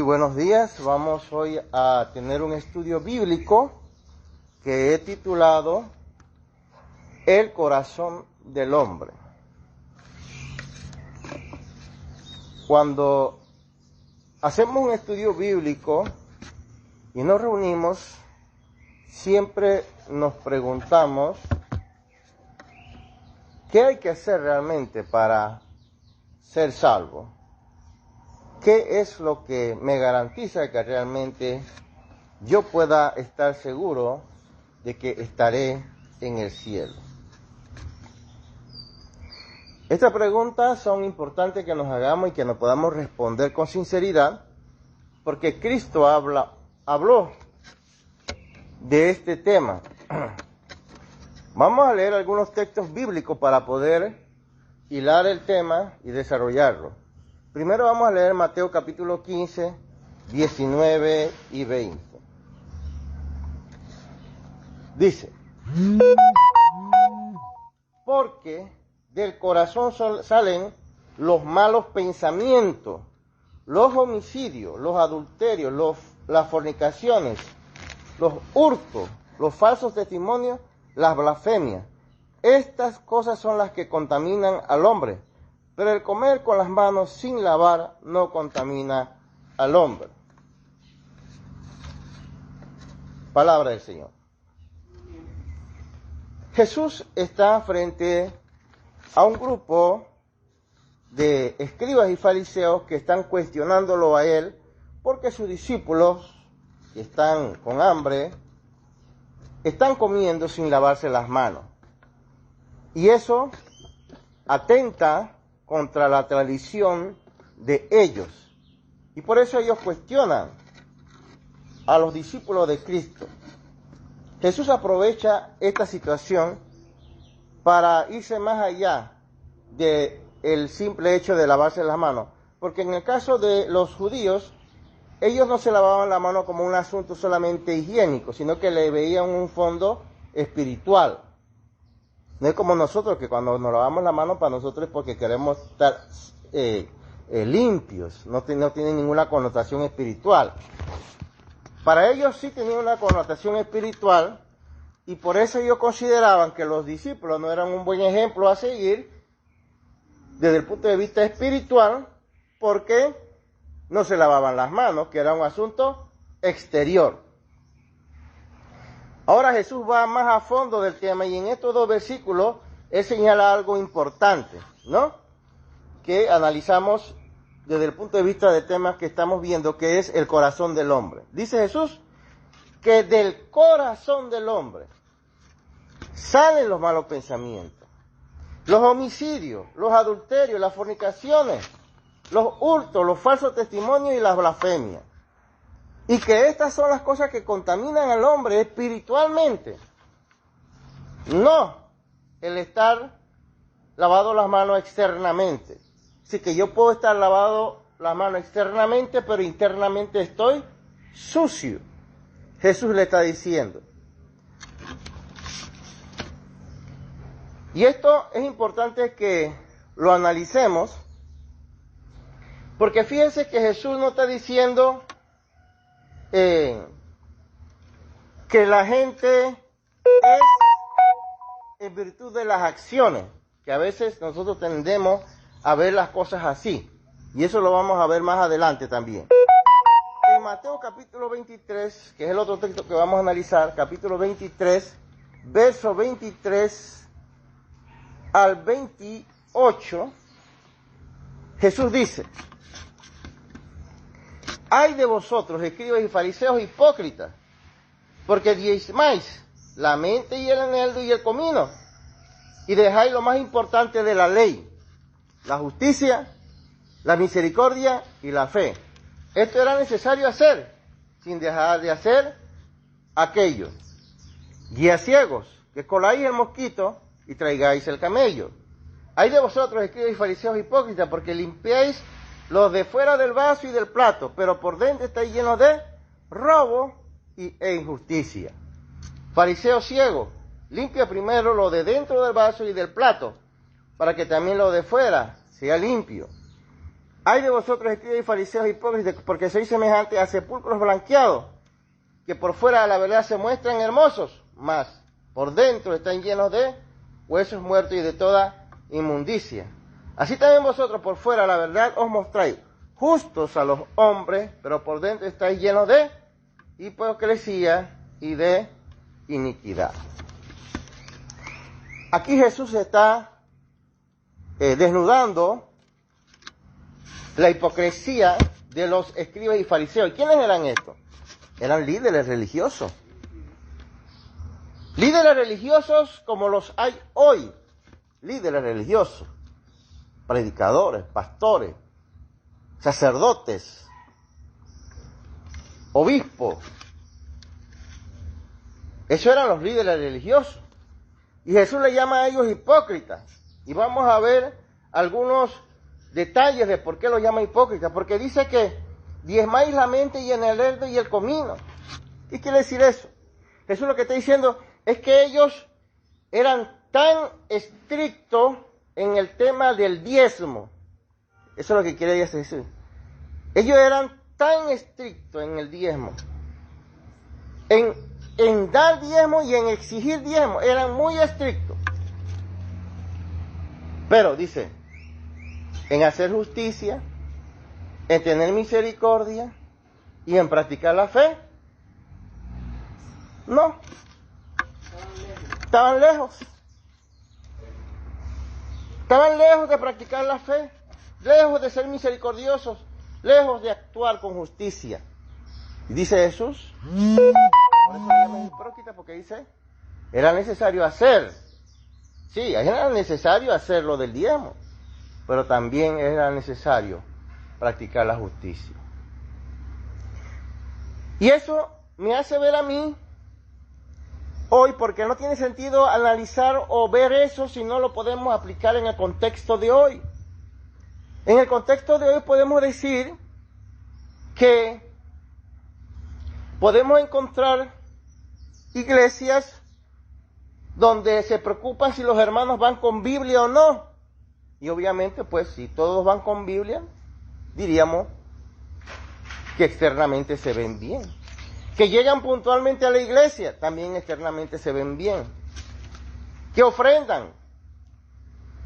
buenos días. Vamos hoy a tener un estudio bíblico que he titulado El corazón del hombre. Cuando hacemos un estudio bíblico y nos reunimos, siempre nos preguntamos ¿qué hay que hacer realmente para ser salvo? ¿Qué es lo que me garantiza que realmente yo pueda estar seguro de que estaré en el cielo? Estas preguntas son importantes que nos hagamos y que nos podamos responder con sinceridad, porque Cristo habló de este tema. Vamos a leer algunos textos bíblicos para poder hilar el tema y desarrollarlo. Primero vamos a leer Mateo capítulo 15, 19 y 20. Dice: porque del corazón salen los malos pensamientos, los homicidios, los adulterios, las fornicaciones, los hurtos, los falsos testimonios, las blasfemias. Estas cosas son las que contaminan al hombre, pero el comer con las manos sin lavar no contamina al hombre. Palabra del Señor. Jesús está frente a un grupo de escribas y fariseos que están cuestionándolo a él porque sus discípulos, que están con hambre, están comiendo sin lavarse las manos. Y eso atenta contra la tradición de ellos. Y por eso ellos cuestionan a los discípulos de Cristo. Jesús aprovecha esta situación para irse más allá del simple hecho de lavarse las manos. Porque en el caso de los judíos, ellos no se lavaban la mano como un asunto solamente higiénico, sino que le veían un fondo espiritual. No es como nosotros, que cuando nos lavamos la mano para nosotros es porque queremos estar limpios, no tiene ninguna connotación espiritual. Para ellos sí tenía una connotación espiritual, y por eso ellos consideraban que los discípulos no eran un buen ejemplo a seguir desde el punto de vista espiritual, porque no se lavaban las manos, que era un asunto exterior. Ahora Jesús va más a fondo del tema, y en estos dos versículos él señala algo importante, ¿no? Que analizamos desde el punto de vista del tema que estamos viendo, que es el corazón del hombre. Dice Jesús que del corazón del hombre salen los malos pensamientos, los homicidios, los adulterios, las fornicaciones, los hurtos, los falsos testimonios y las blasfemias. Y que estas son las cosas que contaminan al hombre espiritualmente. No el estar lavado las manos externamente. Así que yo puedo estar lavado las manos externamente, pero internamente estoy sucio. Jesús le está diciendo. Y esto es importante que lo analicemos, porque fíjense que Jesús no está diciendo que la gente es en virtud de las acciones, que a veces nosotros tendemos a ver las cosas así, y eso lo vamos a ver más adelante también. En Mateo capítulo 23, que es el otro texto que vamos a analizar, capítulo 23, verso 23 al 28, Jesús dice: ay de vosotros, escribas y fariseos hipócritas, porque diezmáis la mente y el eneldo y el comino, y dejáis lo más importante de la ley, la justicia, la misericordia y la fe. Esto era necesario hacer, sin dejar de hacer aquello. Guías ciegos, que coláis el mosquito y traigáis el camello. Ay de vosotros, escribas y fariseos hipócritas, porque limpiáis los de fuera del vaso y del plato, pero por dentro estáis llenos de robo e injusticia. Fariseo ciego, limpia primero lo de dentro del vaso y del plato, para que también lo de fuera sea limpio. Ay de vosotros, escribas y fariseos hipócritas, porque sois semejantes a sepulcros blanqueados, que por fuera a la verdad se muestran hermosos, mas por dentro están llenos de huesos muertos y de toda inmundicia. Así también vosotros por fuera a la verdad os mostráis justos a los hombres, pero por dentro estáis llenos de hipocresía y de iniquidad. Aquí Jesús está desnudando la hipocresía de los escribas y fariseos. ¿Y quiénes eran estos? Eran líderes religiosos. Líderes religiosos como los hay hoy. Líderes religiosos, predicadores, pastores, sacerdotes, obispos. Esos eran los líderes religiosos. Y Jesús le llama a ellos hipócritas. Y vamos a ver algunos detalles de por qué los llama hipócritas. Porque dice que diezmáis la mente y en el herdo y el comino. ¿Qué quiere decir eso? Jesús lo que está diciendo es que ellos eran tan estrictos en el tema del diezmo. Eso es lo que quiere decir. Ellos eran tan estrictos en el diezmo, en dar diezmo y en exigir diezmo. Eran muy estrictos. Pero dice, en hacer justicia, en tener misericordia y en practicar la fe, no. Estaban lejos. Estaban lejos de practicar la fe, lejos de ser misericordiosos, lejos de actuar con justicia. Y dice Jesús, por eso le llaman hipócrita, porque dice, era necesario hacer. Sí, era necesario hacer lo del diezmo, pero también era necesario practicar la justicia. Y eso me hace ver a mí hoy, porque no tiene sentido analizar o ver eso si no lo podemos aplicar en el contexto de hoy. En el contexto de hoy podemos decir que podemos encontrar iglesias donde se preocupan si los hermanos van con Biblia o no. Y obviamente, pues, si todos van con Biblia, diríamos que externamente se ven bien. Que llegan puntualmente a la iglesia, también externamente se ven bien. Que ofrendan,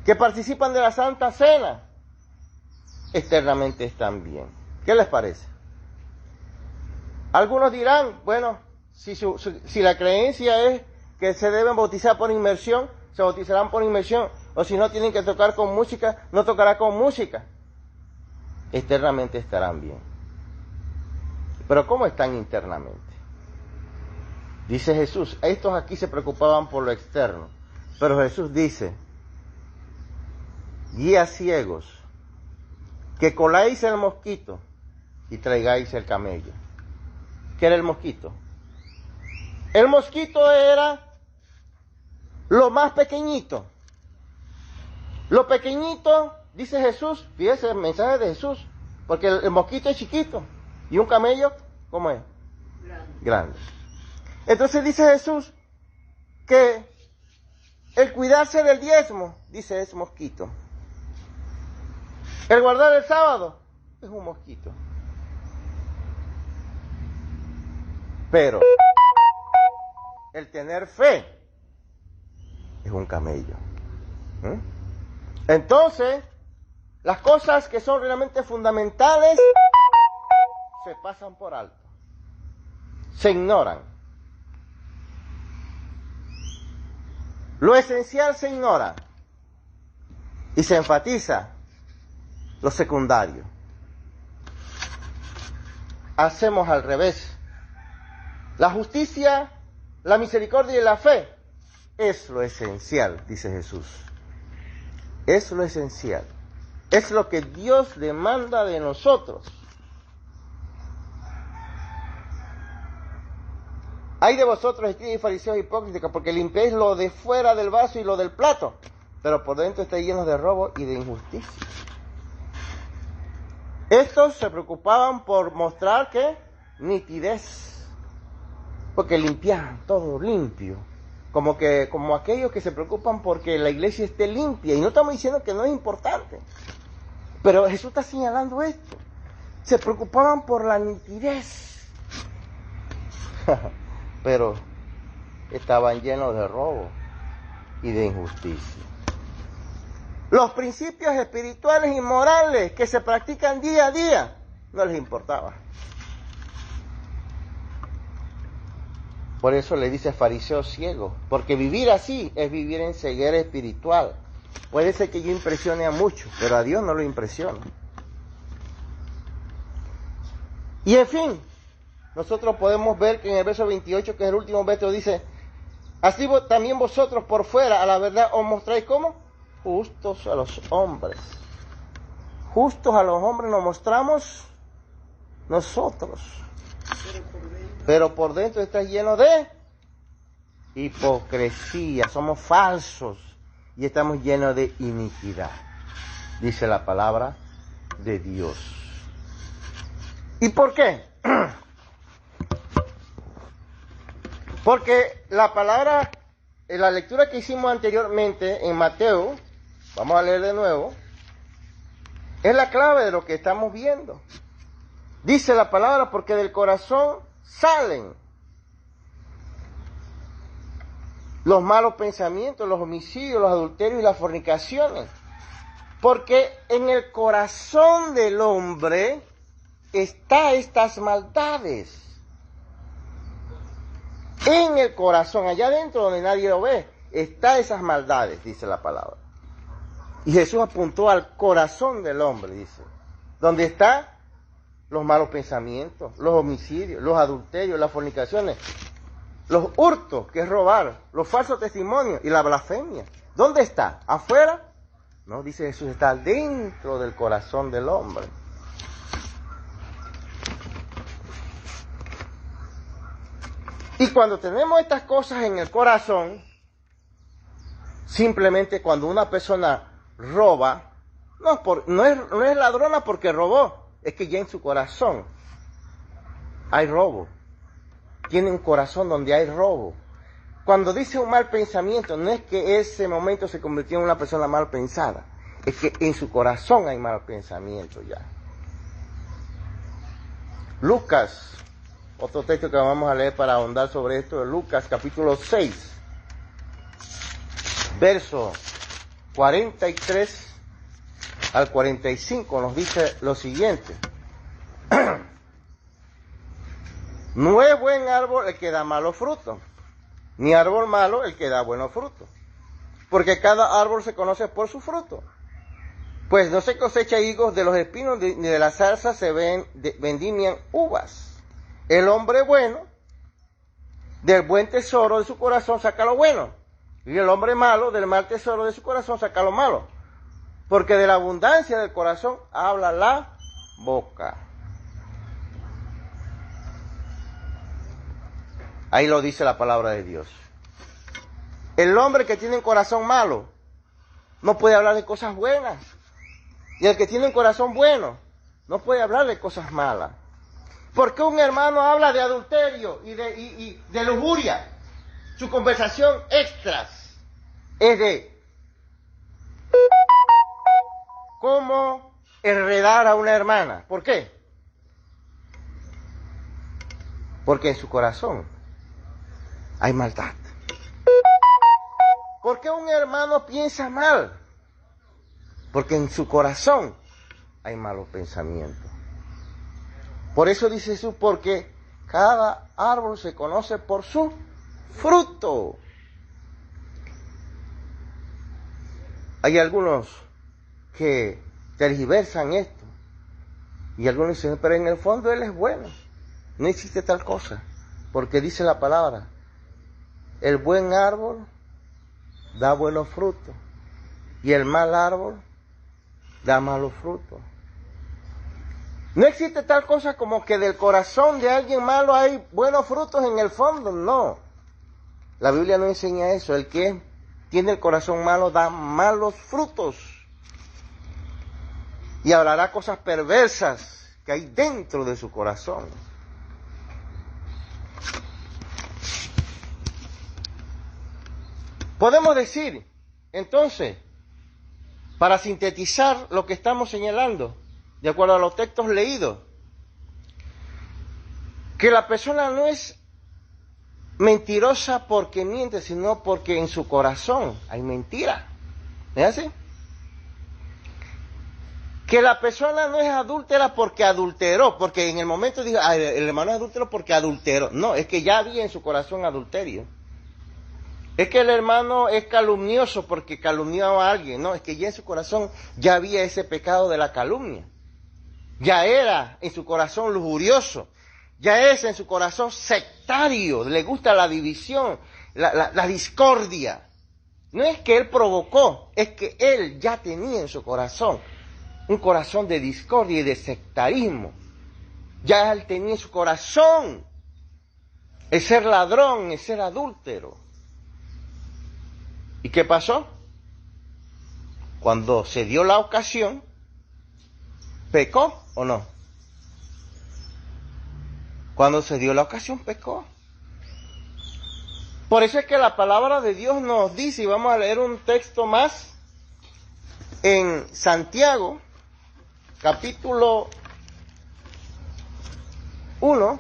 que participan de la Santa Cena, externamente están bien. ¿Qué les parece? Algunos dirán, bueno, si la creencia es que se deben bautizar por inmersión, se bautizarán por inmersión. O si no tienen que tocar con música, no tocará con música. Externamente estarán bien. Pero ¿cómo están internamente? Dice Jesús, estos aquí se preocupaban por lo externo. Pero Jesús dice, guías ciegos, que coláis el mosquito y traigáis el camello. ¿Qué era el mosquito? El mosquito era lo más pequeñito. Lo pequeñito, dice Jesús, fíjese el mensaje de Jesús, porque el mosquito es chiquito y un camello, ¿cómo es? Grande. Entonces dice Jesús que el cuidarse del diezmo, dice, es mosquito. El guardar el sábado es un mosquito. Pero el tener fe es un camello. Entonces, las cosas que son realmente fundamentales se pasan por alto, se ignoran. Lo esencial se ignora y se enfatiza lo secundario. Hacemos al revés. La justicia, la misericordia y la fe es lo esencial, dice Jesús. Es lo esencial. Es lo que Dios demanda de nosotros. Ay de vosotros, escribas y fariseos hipócritas, porque limpiáis lo de fuera del vaso y lo del plato, pero por dentro estáis llenos de robo y de injusticia. Estos se preocupaban por mostrar, ¿qué? Nitidez, porque limpiaban todo limpio, como aquellos que se preocupan porque la iglesia esté limpia, y no estamos diciendo que no es importante. Pero Jesús está señalando esto. Se preocupaban por la nitidez. Pero estaban llenos de robo y de injusticia. Los principios espirituales y morales que se practican día a día no les importaba. Por eso le dice fariseo ciego, porque vivir así es vivir en ceguera espiritual. Puede ser que yo impresione a muchos, pero a Dios no lo impresiona. Y en fin, nosotros podemos ver que en el verso 28, que es el último verso, dice: así también vosotros por fuera a la verdad os mostráis como justos a los hombres. Justos a los hombres nos mostramos nosotros. Pero por dentro está lleno de hipocresía. Somos falsos y estamos llenos de iniquidad, dice la palabra de Dios. ¿Y por qué? Porque la palabra, en la lectura que hicimos anteriormente en Mateo, vamos a leer de nuevo, es la clave de lo que estamos viendo. Dice la palabra: porque del corazón salen los malos pensamientos, los homicidios, los adulterios y las fornicaciones. Porque en el corazón del hombre están estas maldades. En el corazón, allá adentro donde nadie lo ve, están esas maldades, dice la palabra. Y Jesús apuntó al corazón del hombre, dice, donde están los malos pensamientos, los homicidios, los adulterios, las fornicaciones, los hurtos, que es robar, los falsos testimonios y la blasfemia. ¿Dónde está? ¿Afuera? No, dice Jesús, está dentro del corazón del hombre. Y cuando tenemos estas cosas en el corazón, simplemente cuando una persona roba, no es ladrona porque robó, es que ya en su corazón hay robo. Tiene un corazón donde hay robo. Cuando dice un mal pensamiento, no es que ese momento se convirtió en una persona mal pensada, es que en su corazón hay mal pensamiento ya. Lucas, otro texto que vamos a leer para ahondar sobre esto, es Lucas capítulo 6, verso 43 al 45, nos dice lo siguiente: no es buen árbol el que da malos frutos, ni árbol malo el que da buenos frutos, porque cada árbol se conoce por su fruto. Pues no se cosecha higos de los espinos, ni de la zarza se vendimian uvas. El hombre bueno, del buen tesoro de su corazón saca lo bueno, y el hombre malo, del mal tesoro de su corazón saca lo malo. Porque de la abundancia del corazón habla la boca. Ahí lo dice la palabra de Dios. El hombre que tiene un corazón malo no puede hablar de cosas buenas. Y el que tiene un corazón bueno no puede hablar de cosas malas. ¿Por qué un hermano habla de adulterio y de lujuria? Su conversación extras es de cómo enredar a una hermana. ¿Por qué? Porque en su corazón hay maldad. ¿Por qué un hermano piensa mal? Porque en su corazón hay malos pensamientos. Por eso dice Jesús, porque cada árbol se conoce por su fruto. Hay algunos que tergiversan esto. Y algunos dicen, pero en el fondo él es bueno. No existe tal cosa. Porque dice la palabra, el buen árbol da buenos frutos. Y el mal árbol da malos frutos. No existe tal cosa como que del corazón de alguien malo hay buenos frutos en el fondo, no. La Biblia no enseña eso. El que tiene el corazón malo da malos frutos. Y hablará cosas perversas que hay dentro de su corazón. Podemos decir, entonces, para sintetizar lo que estamos señalando, de acuerdo a los textos leídos, que la persona no es mentirosa porque miente, sino porque en su corazón hay mentira. ¿Es así? Que la persona no es adúltera porque adulteró, porque en el momento dijo, el hermano es adúltero porque adulteró. No, es que ya había en su corazón adulterio. Es que el hermano es calumnioso porque calumnió a alguien. No, es que ya en su corazón ya había ese pecado de la calumnia. Ya era en su corazón lujurioso. Ya es en su corazón sectario. Le gusta la división, la discordia. No es que él provocó, es que él ya tenía en su corazón un corazón de discordia y de sectarismo. Ya él tenía en su corazón el ser ladrón, el ser adúltero. ¿Y qué pasó? Cuando se dio la ocasión, ¿pecó o no? Cuando se dio la ocasión, pecó. Por eso es que la palabra de Dios nos dice, y vamos a leer un texto más, en Santiago, capítulo 1,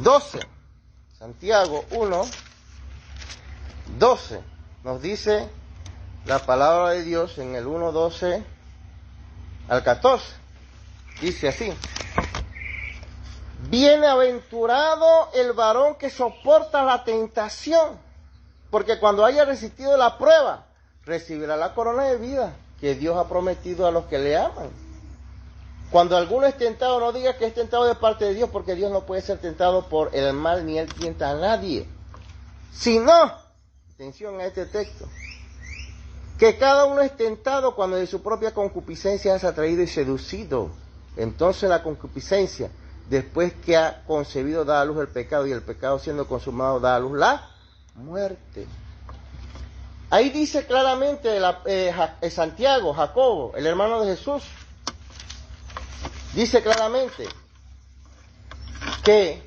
12. Santiago 1, 12. Nos dice la palabra de Dios en el 1, 12 al 14. Dice así: bienaventurado el varón que soporta la tentación, porque cuando haya resistido la prueba, recibirá la corona de vida que Dios ha prometido a los que le aman. Cuando alguno es tentado, no diga que es tentado de parte de Dios, porque Dios no puede ser tentado por el mal, ni él tienta a nadie. Sino, atención a este texto, que cada uno es tentado cuando de su propia concupiscencia es atraído y seducido. Entonces la concupiscencia, después que ha concebido, da a luz el pecado, y el pecado siendo consumado da a luz la muerte. Ahí dice claramente Santiago, Jacobo, el hermano de Jesús, dice claramente que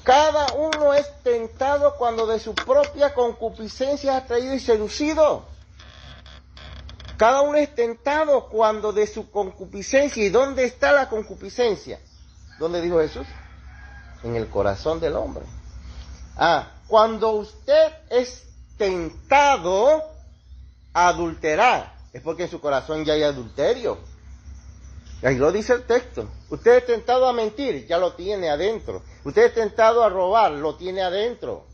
cada uno es tentado cuando de su propia concupiscencia es atraído y seducido. Cada uno es tentado cuando de su concupiscencia. ¿Y dónde está la concupiscencia? ¿Dónde dijo Jesús? En el corazón del hombre. Cuando usted es tentado a adulterar, es porque en su corazón ya hay adulterio. Ahí lo dice el texto. Usted es tentado a mentir, ya lo tiene adentro. Usted es tentado a robar, lo tiene adentro.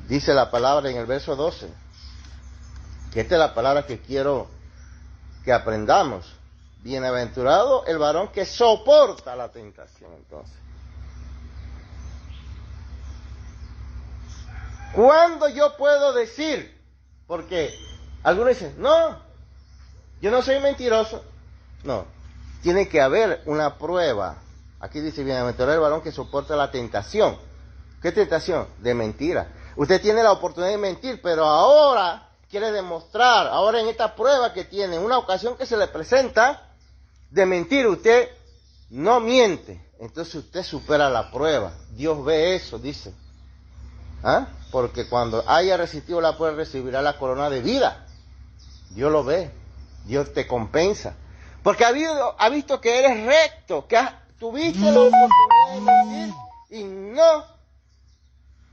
Dice la palabra en el verso 12, que esta es la palabra que quiero que aprendamos. Bienaventurado el varón que soporta la tentación. Entonces, ¿cuándo yo puedo decir? Porque algunos dicen, no, yo no soy mentiroso. No, tiene que haber una prueba. Aquí dice, bienaventurado el varón que soporta la tentación. ¿Qué tentación? De mentira. Usted tiene la oportunidad de mentir, pero ahora quiere demostrar, ahora en esta prueba que tiene, una ocasión que se le presenta de mentir, usted no miente. Entonces usted supera la prueba. Dios ve eso, dice. Porque cuando haya resistido la prueba, recibirá la corona de vida. Dios lo ve. Dios te compensa. Porque ha visto que eres recto, que tuviste la oportunidad de mentir y no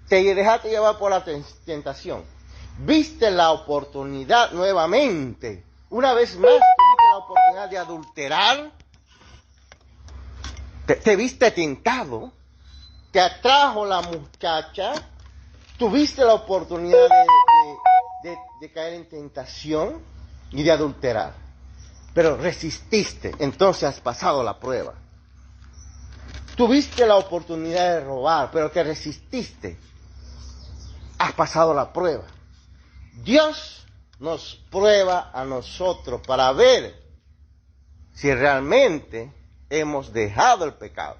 te dejaste llevar por la tentación. Viste la oportunidad nuevamente. Una vez más tuviste la oportunidad de adulterar. Te viste tentado. Te atrajo la muchacha. Tuviste la oportunidad de caer en tentación y de adulterar. Pero resististe. Entonces has pasado la prueba. Tuviste la oportunidad de robar, pero te resististe. Has pasado la prueba. Dios nos prueba a nosotros para ver si realmente hemos dejado el pecado.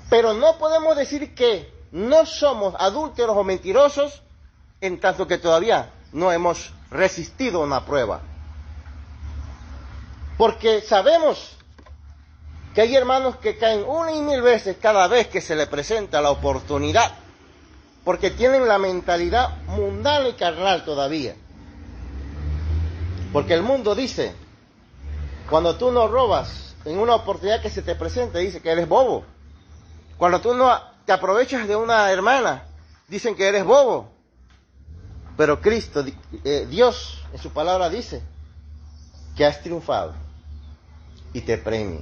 Pero no podemos decir que no somos adúlteros o mentirosos en tanto que todavía no hemos resistido una prueba. Porque sabemos Que hay hermanos que caen una y mil veces cada vez que se les presenta la oportunidad, porque tienen la mentalidad mundana y carnal todavía. Porque el mundo dice, cuando tú no robas en una oportunidad que se te presenta, dice que eres bobo. Cuando tú no te aprovechas de una hermana, dicen que eres bobo. Pero Cristo, Dios en su palabra dice que has triunfado y te premia.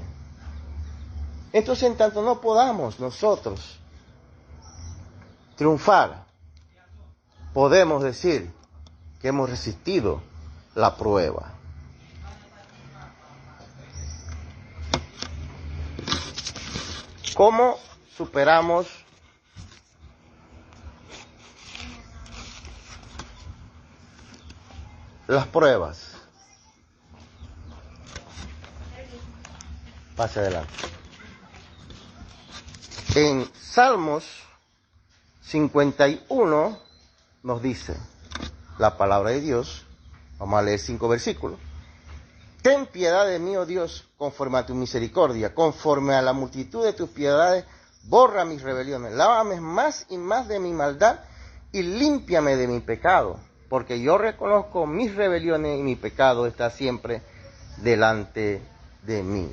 Entonces, en tanto no podamos nosotros triunfar, podemos decir que hemos resistido la prueba. ¿Cómo superamos las pruebas? Pase adelante. En Salmos 51 nos dice la palabra de Dios, vamos a leer 5 versículos. Ten piedad de mí, oh Dios, conforme a tu misericordia, conforme a la multitud de tus piedades, borra mis rebeliones, lávame más y más de mi maldad y límpiame de mi pecado, porque yo reconozco mis rebeliones y mi pecado está siempre delante de mí.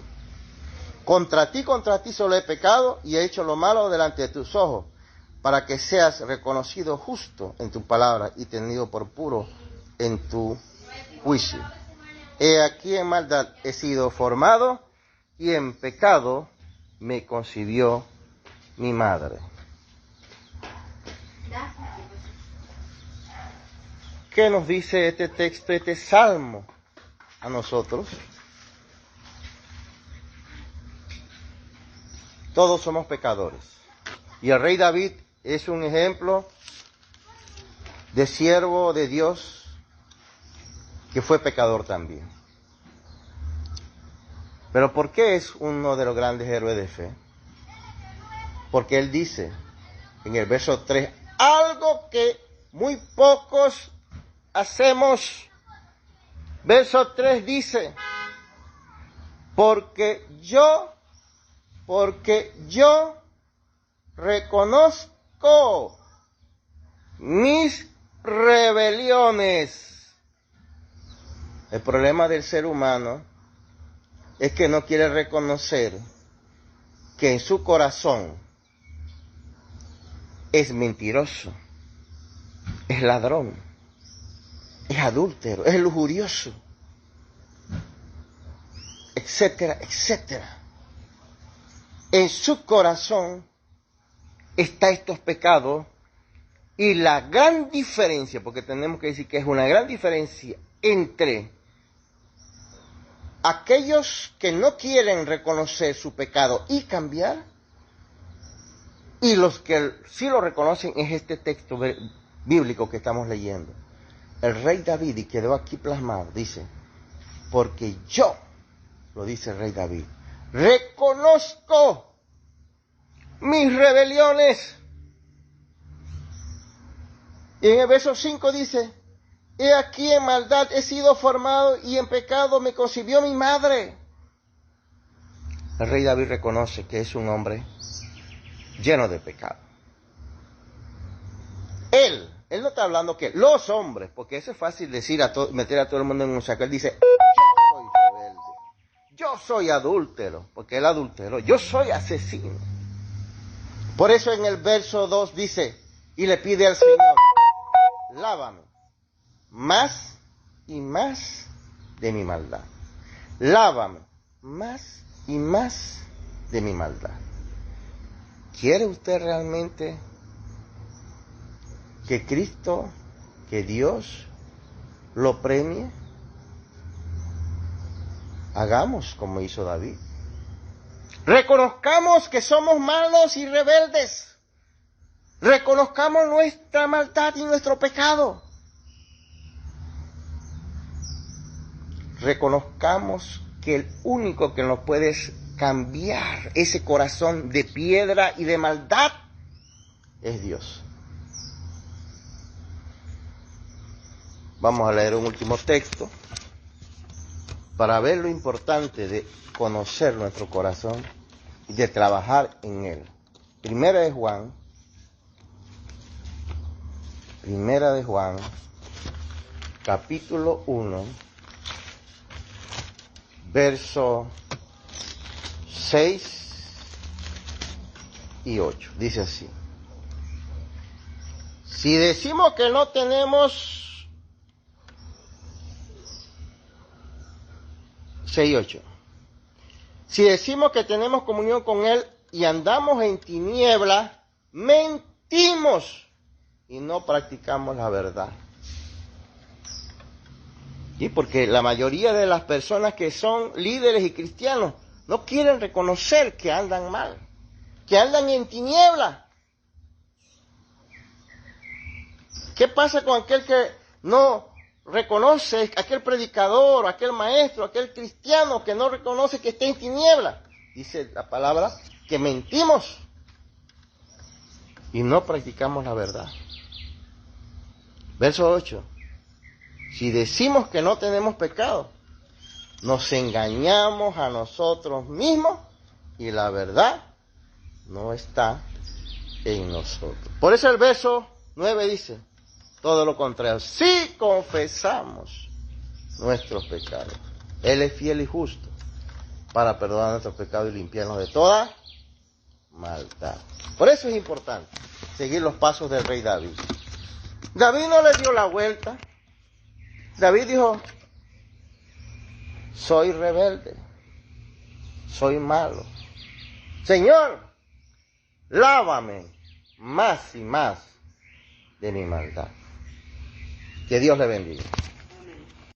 Contra ti solo he pecado y he hecho lo malo delante de tus ojos, para que seas reconocido justo en tu palabra y tenido por puro en tu juicio. He aquí en maldad he sido formado y en pecado me concibió mi madre. ¿Qué nos dice este texto, este salmo a nosotros? Todos somos pecadores. Y el rey David es un ejemplo de siervo de Dios que fue pecador también. Pero ¿por qué es uno de los grandes héroes de fe? Porque él dice en el verso 3, algo que muy pocos hacemos. Verso 3 dice, porque yo reconozco mis rebeliones. El problema del ser humano es que no quiere reconocer que en su corazón es mentiroso, es ladrón, es adúltero, es lujurioso, etcétera, etcétera. En su corazón están estos pecados y la gran diferencia, porque tenemos que decir que es una gran diferencia entre aquellos que no quieren reconocer su pecado y cambiar y los que sí lo reconocen es este texto bíblico que estamos leyendo. El rey David, y quedó aquí plasmado, dice, porque yo, lo dice el rey David, reconozco mis rebeliones. Y en el verso 5 dice, he aquí en maldad he sido formado y en pecado me concibió mi madre. El rey David reconoce que es un hombre lleno de pecado. Él no está hablando que los hombres, porque eso es fácil decir, meter a todo el mundo en un saco. Él dice, yo soy rebelde, yo soy adúltero, porque él adulteró, yo soy asesino. Por eso en el verso 2 dice, y le pide al Señor, lávame más y más de mi maldad. Lávame más y más de mi maldad. ¿Quiere usted realmente que Cristo, que Dios lo premie? Hagamos como hizo David. Reconozcamos que somos malos y rebeldes. Reconozcamos nuestra maldad y nuestro pecado. Reconozcamos que el único que nos puede cambiar ese corazón de piedra y de maldad es Dios. Vamos a leer un último texto. para ver lo importante de conocer nuestro corazón y de trabajar en él. Primera de Juan, capítulo 1, verso 6 y 8. Dice así: si decimos que no tenemos 6 y 8. Si decimos que tenemos comunión con Él y andamos en tinieblas, mentimos y no practicamos la verdad. ¿Sí? Porque la mayoría de las personas que son líderes y cristianos no quieren reconocer que andan mal, que andan en tinieblas. ¿Qué pasa con aquel que no reconoce, aquel predicador, aquel maestro, aquel cristiano que no reconoce que está en tinieblas? Dice la palabra que mentimos y no practicamos la verdad. Verso 8. Si decimos que no tenemos pecado, nos engañamos a nosotros mismos y la verdad no está en nosotros. Por eso el verso 9 dice todo lo contrario. Si confesamos nuestros pecados, Él es fiel y justo para perdonar nuestros pecados y limpiarnos de toda maldad. Por eso es importante seguir los pasos del rey David. David no le dio la vuelta. David dijo: soy rebelde, soy malo. Señor, lávame más y más de mi maldad. Que Dios le bendiga.